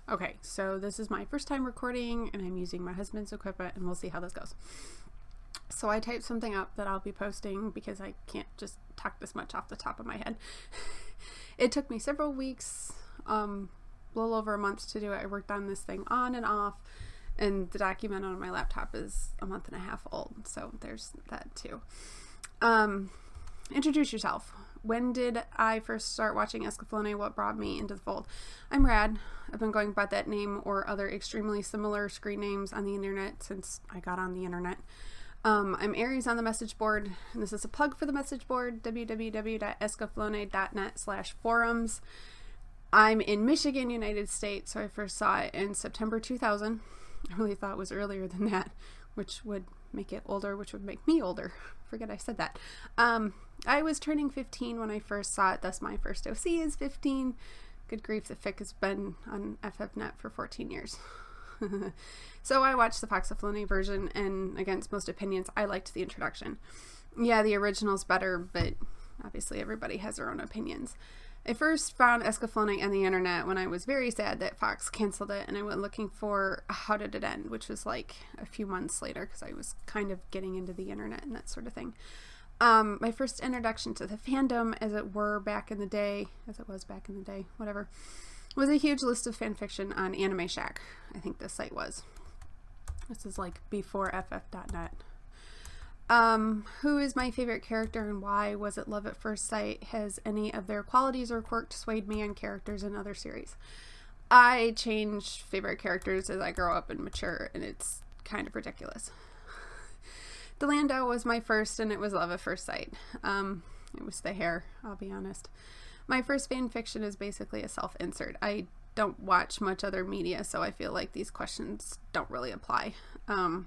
Okay, so this is my first time recording and I'm using my husband's equipment and we'll see how this goes. So I typed something up that I'll be posting because I can't just talk this much off the top of my head. It took me several weeks, a little over a month to do it. I worked on this thing on and off, and the document on my laptop is a month and a half old, so there's that too. Introduce yourself. When did I first start watching Escaflowne? What brought me into the fold? I'm Rad. I've been going by that name or other extremely similar screen names on the internet since I got on the internet. I'm Aries on the message board, and this is a plug for the message board, www.escaflowne.net/forums. I'm in Michigan, United States, so I first saw it in September 2000. I really thought it was earlier than that, which would make it older, which would make me older. Forget I said that. I was turning 15 when I first saw it, thus my first OC is 15. Good grief, the fic has been on FFnet for 14 years. So I watched the Escaflowne version, and against most opinions, I liked the introduction. Yeah, the original's better, but obviously everybody has their own opinions. I first found Escaflowne on the internet when I was very sad that Fox canceled it, and I went looking for How Did It End, which was like a few months later because I was kind of getting into the internet and that sort of thing. My first introduction to the fandom, as it was back in the day, whatever, was a huge list of fanfiction on Anime Shack. I think this site was. This is like before ff.net. Who is my favorite character and why? Was it love at first sight? Has any of their qualities or quirks swayed me on characters in other series? I change favorite characters as I grow up and mature, and it's kind of ridiculous. The Landau was my first, and it was love at first sight. It was the hair, I'll be honest. My first fan fiction is basically a self-insert. I don't watch much other media, so I feel like these questions don't really apply. And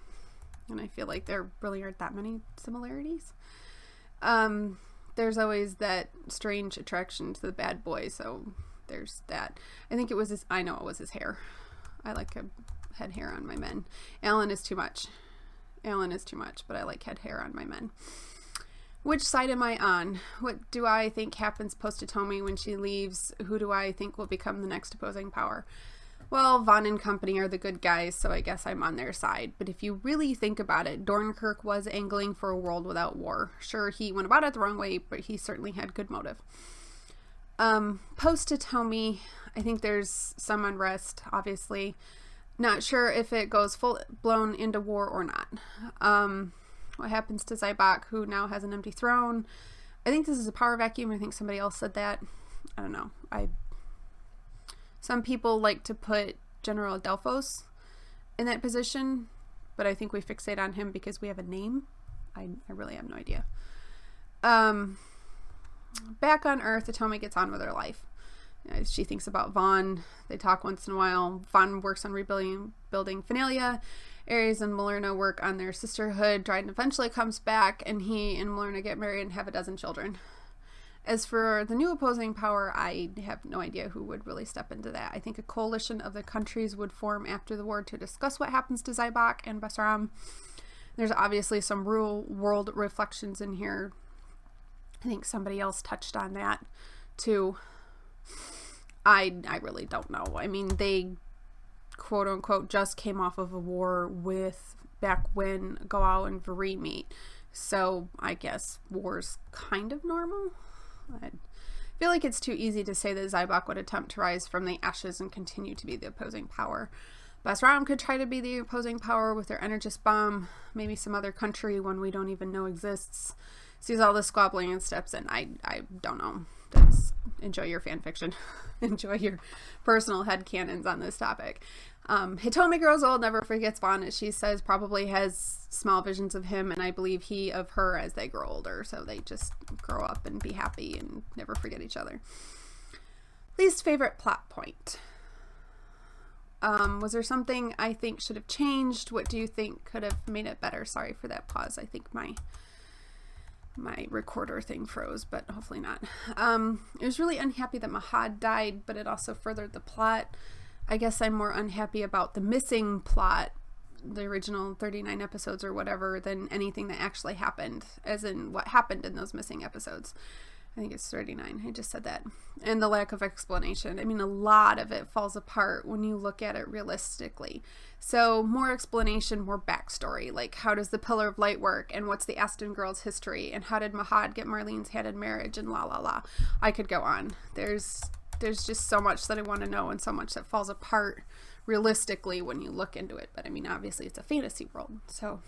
I feel like there really aren't that many similarities. There's always that strange attraction to the bad boy, so there's that. I think it was his hair. I like a head hair on my men. Alan is too much, but I like head hair on my men. Which side am I on? What do I think happens post-Hitomi when she leaves? Who do I think will become the next opposing power? Well, Vaughn and company are the good guys, so I guess I'm on their side. But if you really think about it, Dornkirk was angling for a world without war. Sure, he went about it the wrong way, but he certainly had good motive. Post-Hitomi, I think there's some unrest, obviously. Not sure if it goes full-blown into war or not. What happens to Zybok, who now has an empty throne? I think this is a power vacuum. I think somebody else said that. I don't know. Some people like to put General Adelphos in that position, but I think we fixate on him because we have a name. I really have no idea. Back on Earth, Hitomi gets on with her life. She thinks about Vaughn. They talk once in a while. Vaughn works on building Finalia. Ares and Malerna work on their sisterhood. Dryden eventually comes back, and he and Malerna get married and have a dozen children. As for the new opposing power, I have no idea who would really step into that. I think a coalition of the countries would form after the war to discuss what happens to Zybok and Basram. There's obviously some real world reflections in here. I think somebody else touched on that too. I really don't know. I mean, they quote unquote just came off of a war with back when Goao and Viri meet. So I guess war's kind of normal. I feel like it's too easy to say that Zybok would attempt to rise from the ashes and continue to be the opposing power. Basram could try to be the opposing power with their Energist bomb. Maybe some other country, one we don't even know exists, sees all this squabbling and steps in. I don't know. Enjoy your fan fiction. Enjoy your personal headcanons on this topic. Hitomi grows old, never forgets Vaughn, as she says, probably has small visions of him, and I believe he of her as they grow older, so they just grow up and be happy and never forget each other. Least favorite plot point. Was there something I think should have changed? What do you think could have made it better? Sorry for that pause. I think my recorder thing froze, but hopefully not. I was really unhappy that Mahad died, but it also furthered the plot. I guess I'm more unhappy about the missing plot, the original 39 episodes or whatever, than anything that actually happened, as in what happened in those missing episodes. I think it's 39. I just said that. And the lack of explanation. I mean, a lot of it falls apart when you look at it realistically. So more explanation, more backstory. Like, how does the Pillar of Light work? And what's the Aston girl's history? And how did Mahad get Marlene's hand in marriage? And la la la. I could go on. There's just so much that I want to know, and so much that falls apart realistically when you look into it. But I mean, obviously it's a fantasy world. So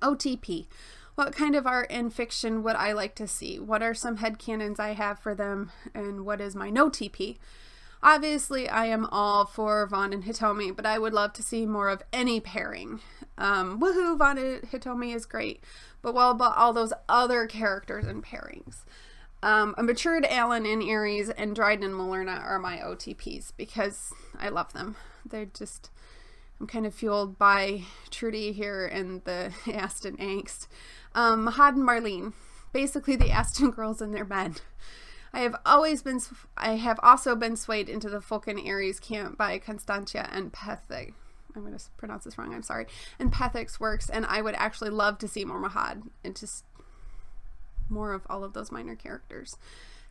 OTP. What kind of art and fiction would I like to see? What are some headcanons I have for them? And what is my no TP? Obviously, I am all for Vaughn and Hitomi, but I would love to see more of any pairing. Woohoo, Vaughn and Hitomi is great. But what about all those other characters and pairings? A matured Alan and Aries and Dryden and Malerna are my OTPs because I love them. They're just... I'm kind of fueled by Trudy here and the Aston angst. Mahad and Marlene, basically the Aston girls and their men. I have also been swayed into the Fulcan Aries camp by Constantia and Pethic. I'm going to pronounce this wrong, I'm sorry. And Pethic's works, and I would actually love to see more Mahad and just more of all of those minor characters.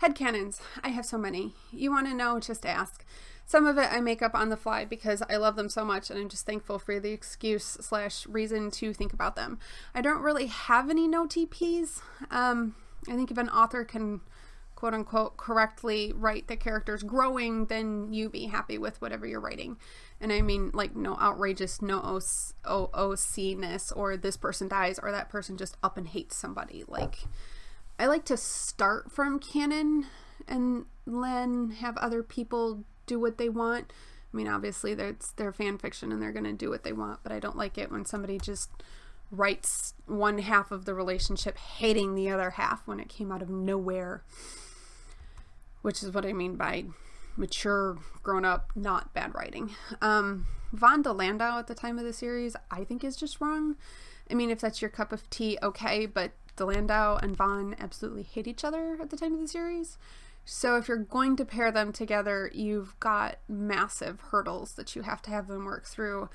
Headcanons, I have so many. You want to know, just ask. Some of it I make up on the fly because I love them so much and I'm just thankful for the excuse/reason to think about them. I don't really have any no TPs. I think if an author can quote unquote correctly write the characters growing, then you be happy with whatever you're writing. And I mean, like, no outrageous no OC-ness or this person dies or that person just up and hates somebody. Like, I like to start from canon and then have other people do what they want. I mean, obviously it's their fan fiction and they're going to do what they want, but I don't like it when somebody just writes one half of the relationship hating the other half when it came out of nowhere, which is what I mean by mature, grown up, not bad writing. Von de Landau at the time of the series, I think is just wrong. I mean, if that's your cup of tea, okay, but de Landau and Von absolutely hate each other at the time of the series. So if you're going to pair them together, you've got massive hurdles that you have to have them work through.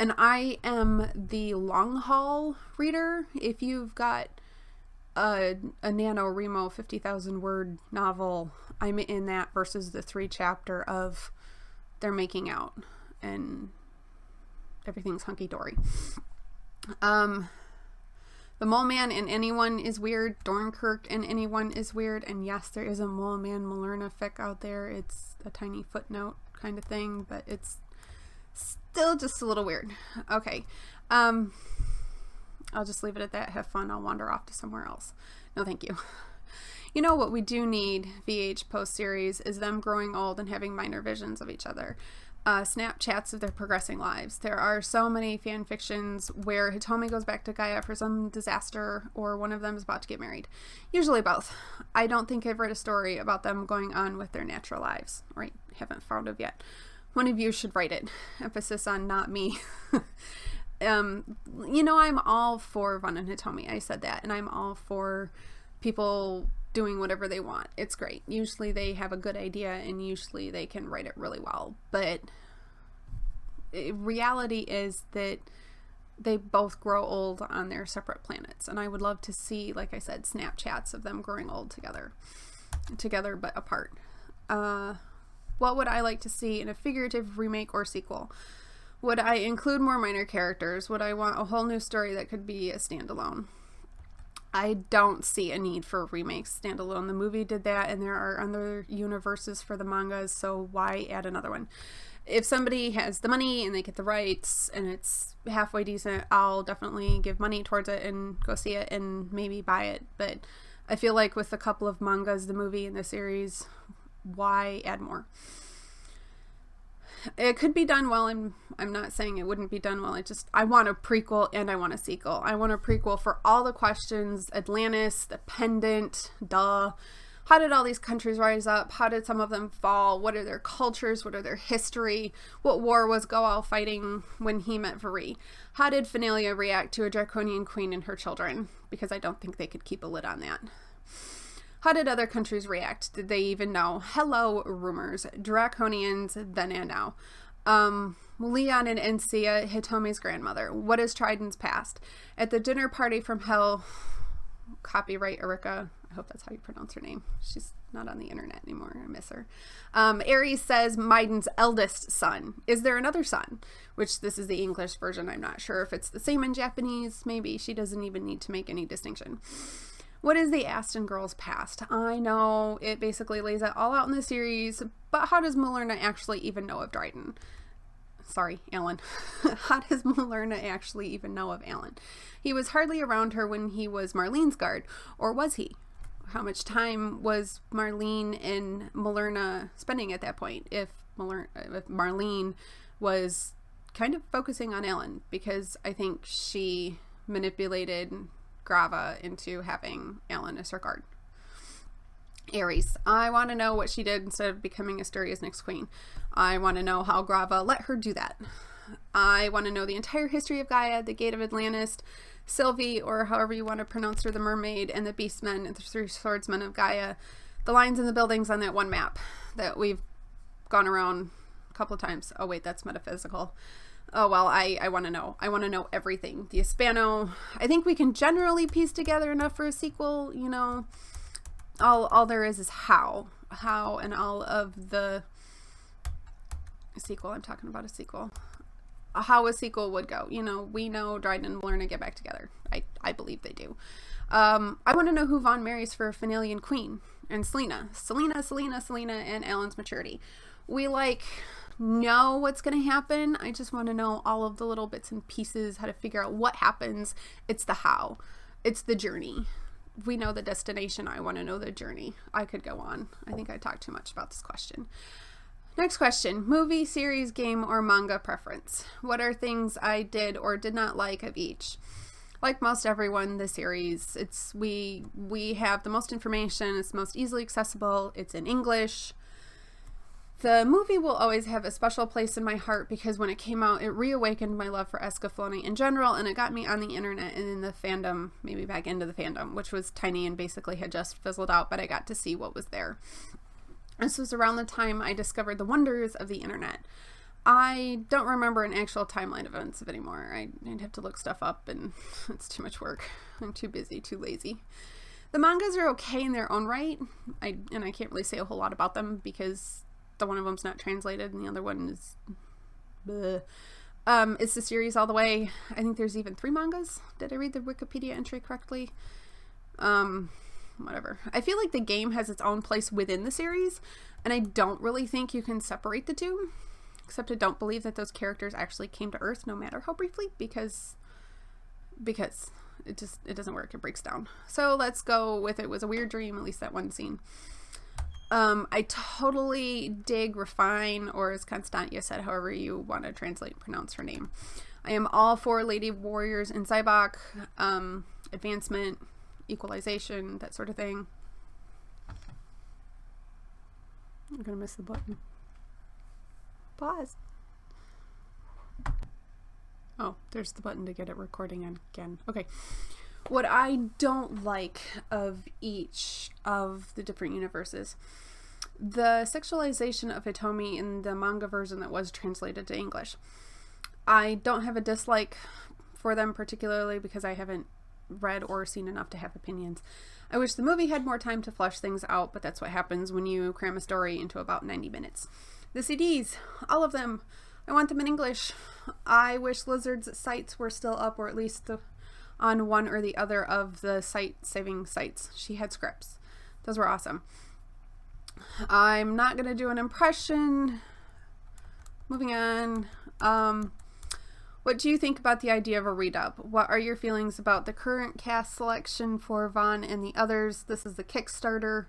And I am the long haul reader. If you've got a NaNoWriMo 50,000 word novel, I'm in that versus the 3-chapter of they're making out and everything's hunky-dory. The Mole Man in Anyone is weird. Dornkirk in Anyone is weird. And yes, there is a Mole Man Malerna fic out there. It's a tiny footnote kind of thing, but it's still just a little weird. Okay. I'll just leave it at that. Have fun. I'll wander off to somewhere else. No, thank you. You know what we do need, VH post-series, is them growing old and having minor visions of each other. Snapchats of their progressing lives. There are so many fan fictions where Hitomi goes back to Gaia for some disaster or one of them is about to get married. Usually both. I don't think I've read a story about them going on with their natural lives. Or I haven't found of yet. One of you should write it. Emphasis on not me. You know, I'm all for Von and Hitomi. I said that. And I'm all for people doing whatever they want. It's great. Usually they have a good idea and usually they can write it really well. But reality is that they both grow old on their separate planets. And I would love to see, like I said, Snapchats of them growing old together but apart. What would I like to see in a figurative remake or sequel? Would I include more minor characters? Would I want a whole new story that could be a standalone? I don't see a need for remakes standalone. The movie did that, and there are other universes for the mangas, so why add another one? If somebody has the money and they get the rights and it's halfway decent, I'll definitely give money towards it and go see it and maybe buy it. But I feel like with a couple of mangas, the movie and the series, why add more? It could be done well. I'm not saying it wouldn't be done well. I want a prequel and I want a sequel. I want a prequel for all the questions. Atlantis, the pendant, duh. How did all these countries rise up? How did some of them fall? What are their cultures? What are their history? What war was Goal fighting when he met Viri? How did Finalia react to a draconian queen and her children? Because I don't think they could keep a lid on that. How did other countries react? Did they even know? Hello, rumors. Draconians, then and now. Leon and Encia, Hitomi's grandmother. What is Triden's past? At the dinner party from hell, copyright Erika, I hope that's how you pronounce her name. She's not on the internet anymore. I miss her. Aries says Maiden's eldest son. Is there another son? Which this is the English version. I'm not sure if it's the same in Japanese. Maybe. She doesn't even need to make any distinction. What is the Aston girl's past? I know it basically lays it all out in the series, but how does Malerna actually even know of Dryden? Sorry, Alan. How does Malerna actually even know of Alan? He was hardly around her when he was Marlene's guard, or was he? How much time was Marlene and Malerna spending at that point if Marlene was kind of focusing on Alan? Because I think she manipulated Grava into having Alan as her guard. Aries, I want to know what she did instead of becoming Asturia's next queen. I want to know how Grava let her do that. I want to know the entire history of Gaia, the Gate of Atlantis, Sylvie, or however you want to pronounce her, the mermaid, and the beastmen and the three swordsmen of Gaia, the lines and the buildings on that one map that we've gone around a couple of times. Oh wait, that's metaphysical. Oh well, I want to know. I want to know everything. The Hispano, I think we can generally piece together enough for a sequel, you know. All there is how, and all of the sequel. I'm talking about a sequel. How a sequel would go. You know, we know Dryden and Malerna get back together. I believe they do. I want to know who Vaughn marries for Fenalian Queen and Selena, and Alan's maturity. We know what's going to happen. I just want to know all of the little bits and pieces, how to figure out what happens. It's the how. It's the journey. We know the destination. I want to know the journey. I could go on. I think I talked too much about this question. Next question. Movie, series, game, or manga preference. What are things I did or did not like of each? Like most everyone, the series, we have the most information. It's most easily accessible. It's in English. The movie will always have a special place in my heart because when it came out, it reawakened my love for Escaflowne in general, and it got me on the internet and in the fandom, maybe back into the fandom, which was tiny and basically had just fizzled out, but I got to see what was there. This was around the time I discovered the wonders of the internet. I don't remember an actual timeline of events anymore. I'd have to look stuff up, and it's too much work. I'm too busy, too lazy. The mangas are okay in their own right, and I can't really say a whole lot about them because the one of them's not translated and the other one is bleh. It's the series all the way. I think there's even 3 mangas. Did I read the Wikipedia entry correctly? Whatever. I feel like the game has its own place within the series, and I don't really think you can separate the two, except I don't believe that those characters actually came to Earth, no matter how briefly, because it doesn't work. It breaks down. So let's go with it was a weird dream, at least that one scene. I totally dig Refine, or as Constantia said, however you want to translate and pronounce her name. I am all for Lady Warriors in Cybok, advancement, equalization, that sort of thing. I'm gonna miss the button. Pause. Oh, there's the button to get it recording again. Okay. What I don't like of each of the different universes, the sexualization of Hitomi in the manga version that was translated to English. I don't have a dislike for them particularly because I haven't read or seen enough to have opinions. I wish the movie had more time to flesh things out, but that's what happens when you cram a story into about 90 minutes. The CDs, all of them, I want them in English. I wish Lizard's sites were still up, or at least on one or the other of the site-saving sites. She had scripts. Those were awesome. I'm not going to do an impression. Moving on. What do you think about the idea of a redub? What are your feelings about the current cast selection for Vaughn and the others? This is the Kickstarter.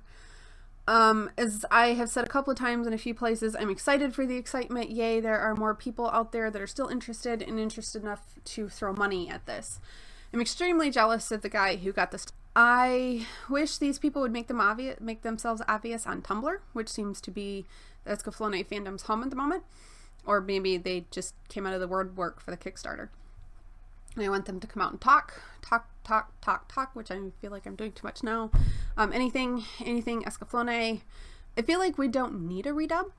As I have said a couple of times in a few places, I'm excited for the excitement. Yay, there are more people out there that are still interested and interested enough to throw money at this. I'm extremely jealous of the guy who got this. I wish these people would make themselves obvious on Tumblr, which seems to be the Escaflowne fandom's home at the moment. Or maybe they just came out of the word work for the Kickstarter. I want them to come out and talk, which I feel like I'm doing too much now. Anything Escaflowne. I feel like we don't need a redub,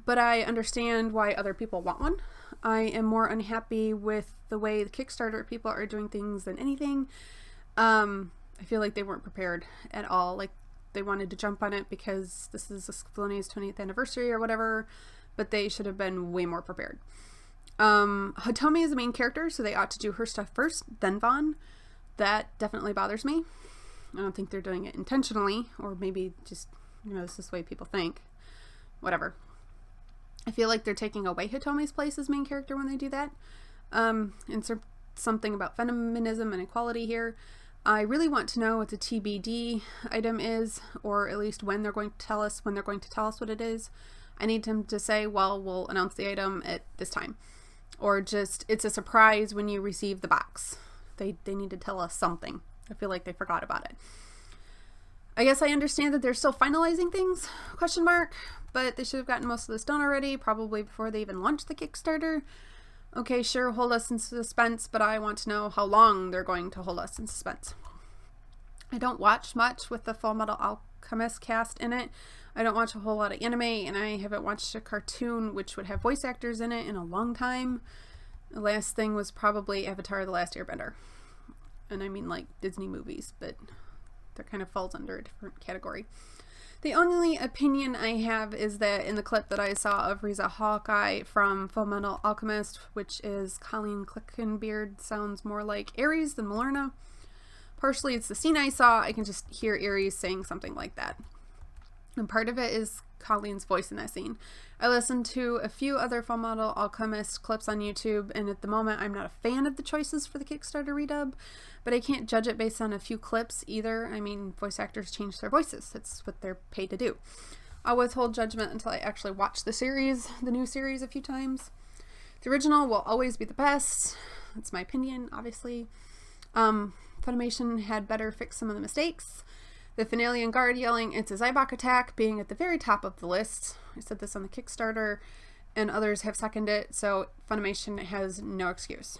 but I understand why other people want one. I am more unhappy with the way the Kickstarter people are doing things than anything. I feel like they weren't prepared at all. Like, they wanted to jump on it because this is Escaflowne's 20th anniversary or whatever, but they should have been way more prepared. Hitomi is the main character, so they ought to do her stuff first, then Vaughn. That definitely bothers me. I don't think they're doing it intentionally, or maybe just, this is the way people think. Whatever. I feel like they're taking away Hitomi's place as main character when they do that. Insert something about feminism and equality here. I really want to know what the TBD item is, or at least when they're going to tell us what it is. I need them to say, well, we'll announce the item at this time. Or just, it's a surprise when you receive the box. They need to tell us something. I feel like they forgot about it. I guess I understand that they're still finalizing things, ? But they should have gotten most of this done already, probably before they even launched the Kickstarter. Okay, sure, hold us in suspense, but I want to know how long they're going to hold us in suspense. I don't watch much with the Full Metal Alchemist cast in it. I don't watch a whole lot of anime, and I haven't watched a cartoon which would have voice actors in it in a long time. The last thing was probably Avatar: The Last Airbender. And I mean, like, Disney movies, but that kind of falls under a different category. The only opinion I have is that in the clip that I saw of Riza Hawkeye from Fullmetal Alchemist, which is Colleen Clickenbeard, sounds more like Ares than Malerna. Partially it's the scene I saw. I can just hear Ares saying something like that. And part of it is Colleen's voice in that scene. I listened to a few other Fullmetal Alchemist clips on YouTube, and at the moment I'm not a fan of the choices for the Kickstarter redub, but I can't judge it based on a few clips either. I mean, voice actors change their voices. It's what they're paid to do. I'll withhold judgment until I actually watch the new series a few times. The original will always be the best. That's my opinion, obviously. Funimation had better fix some of the mistakes. The Fenalian guard yelling, "It's a Zybok attack," being at the very top of the list. I said this on the Kickstarter, and others have seconded it, so Funimation has no excuse.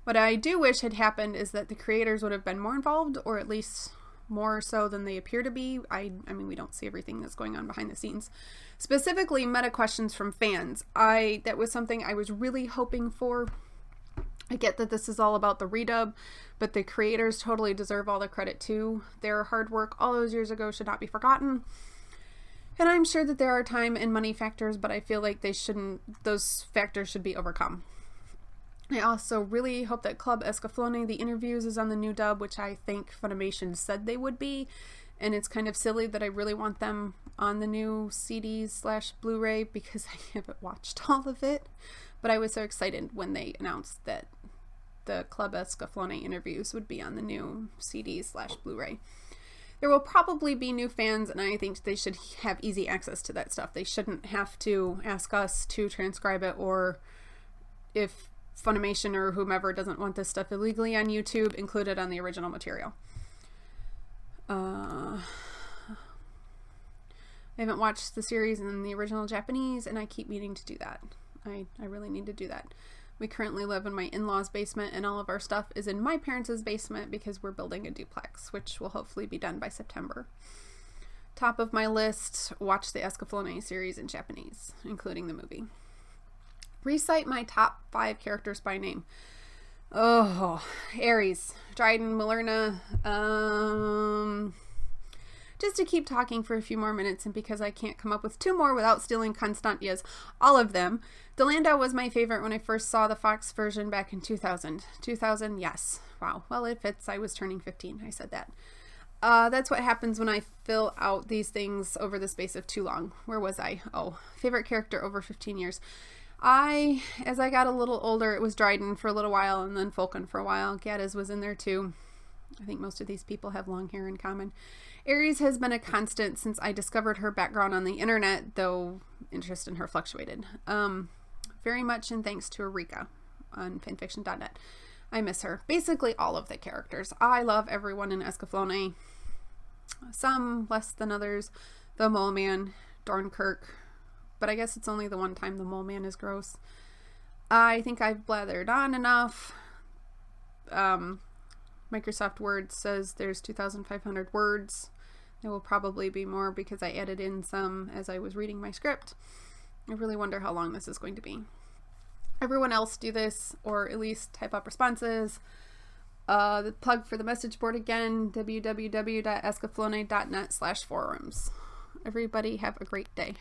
What I do wish had happened is that the creators would have been more involved, or at least more so than they appear to be. I mean, we don't see everything that's going on behind the scenes. Specifically, meta questions from fans. That was something I was really hoping for. I get that this is all about the redub, but the creators totally deserve all the credit too. Their hard work all those years ago should not be forgotten. And I'm sure that there are time and money factors, but I feel like those factors should be overcome. I also really hope that Club Escaflowne, the interviews, is on the new dub, which I think Funimation said they would be. And it's kind of silly that I really want them on the new CD/Blu-ray because I haven't watched all of it. But I was so excited when they announced that the Club Escaflowne interviews would be on the new CD/Blu-ray. There will probably be new fans, and I think they should have easy access to that stuff. They shouldn't have to ask us to transcribe it, or if Funimation or whomever doesn't want this stuff illegally on YouTube, include it on the original material. I haven't watched the series in the original Japanese, and I keep meaning to do that. I really need to do that. We currently live in my in-laws' basement, and all of our stuff is in my parents' basement because we're building a duplex, which will hopefully be done by September. Top of my list, watch the Escaflowne series in Japanese, including the movie. Recite my top 5 characters by name. Oh, Ares, Dryden, Malerna, just to keep talking for a few more minutes, and because I can't come up with 2 more without stealing Constantia's, all of them. Delandau was my favorite when I first saw the Fox version back in 2000. 2000, yes. Wow. Well, it fits. I was turning 15. I said that. That's what happens when I fill out these things over the space of too long. Where was I? Oh, favorite character over 15 years. As I got a little older, it was Dryden for a little while, and then Fulken for a while. Gaddis was in there too. I think most of these people have long hair in common. Ares has been a constant since I discovered her background on the internet, though interest in her fluctuated. Very much in thanks to Eureka on fanfiction.net. I miss her. Basically all of the characters. I love everyone in Escaflowne. Some less than others. The Mole Man, Dornkirk, but I guess it's only the one time the Mole Man is gross. I think I've blathered on enough. Microsoft Word says there's 2,500 words. There will probably be more because I added in some as I was reading my script. I really wonder how long this is going to be. Everyone else do this, or at least type up responses. The plug for the message board again, www.escaflowne.net/forums. Everybody have a great day.